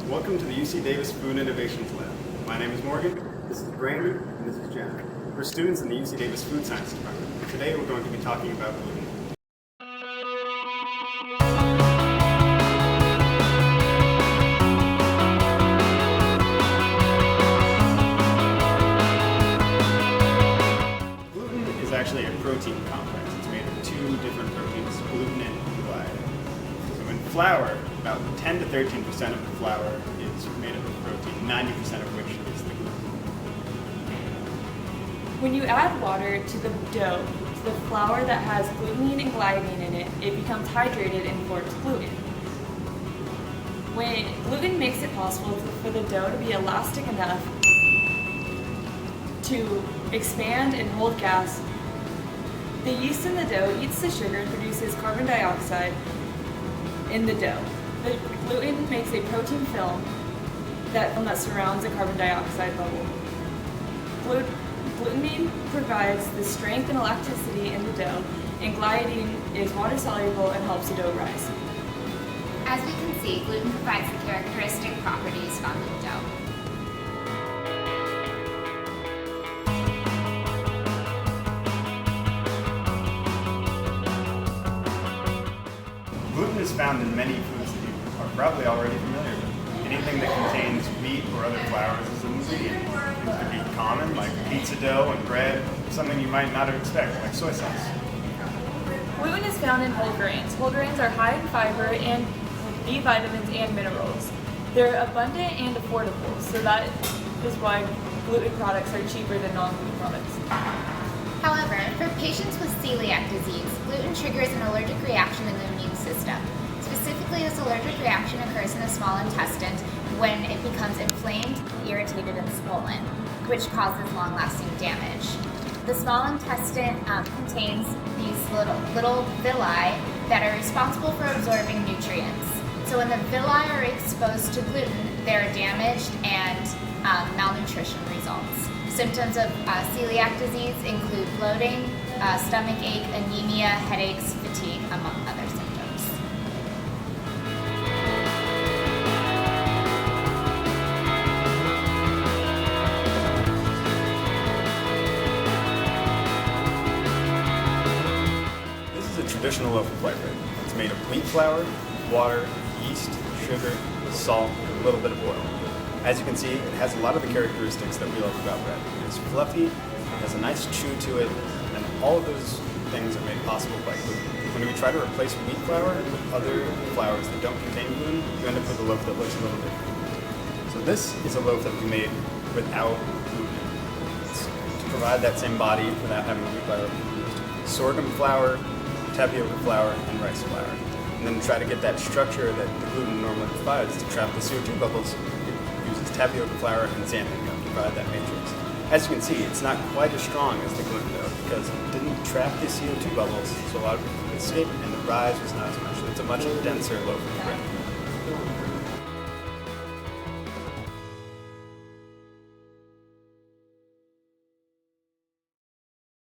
Welcome to the UC Davis Food Innovations Lab. My name is Morgan, this is Brandi, and this is Jenna. We're students in the UC Davis Food Science Department. Today we're going to be talking about gluten. Gluten is actually a protein complex. It's made of two different proteins, gluten and gliadin. So in flour, about 10 to 13% of the flour is made up of protein, 90% of which is the gluten. When you add water to the dough, to the flour that has glutamine and gliadin in it, it becomes hydrated and forms gluten. When gluten makes it possible for the dough to be elastic enough to expand and hold gas, the yeast in the dough eats the sugar and produces carbon dioxide in the dough. The gluten makes a protein film that surrounds the carbon dioxide bubble. Glutamine provides the strength and elasticity in the dough, and gliadin is water soluble and helps the dough rise. As we can see, gluten provides the characteristic properties found in dough. Gluten is found in many foods that you are probably already familiar with. Anything that contains wheat or other flours is an ingredient. Things could be common, like pizza dough and bread, something you might not expect, like soy sauce. Gluten is found in whole grains. Whole grains are high in fiber and B vitamins and minerals. They're abundant and affordable, so that is why gluten products are cheaper than non-gluten products. However, for patients with celiac disease, gluten triggers an allergic reaction in the immune system. Specifically, this allergic reaction occurs in the small intestine when it becomes inflamed, irritated, and swollen, which causes long-lasting damage. The small intestine contains these little villi that are responsible for absorbing nutrients. So when the villi are exposed to gluten, they're damaged and malnutrition results. Symptoms of celiac disease include bloating, stomach ache, anemia, headaches, fatigue, among other symptoms. This is a traditional loaf of white bread. It's made of wheat flour, water, yeast, sugar, salt, and a little bit of oil. As you can see, it has a lot of the characteristics that we love about bread. It's fluffy, it has a nice chew to it, and all of those things are made possible by gluten. When we try to replace wheat flour with other flours that don't contain gluten, you end up with a loaf that looks a little different. So this is a loaf that we made without gluten. It's to provide that same body without having wheat flour. We used sorghum flour, tapioca flour, and rice flour. And then try to get that structure that the gluten normally provides to trap the CO2 bubbles. Uses tapioca flour and salmon to provide that matrix. As you can see, it's not quite as strong as the gluten dough because it didn't trap the CO2 bubbles, so a lot of people could escape, and the rise was not as much. So it's a much denser loaf of bread.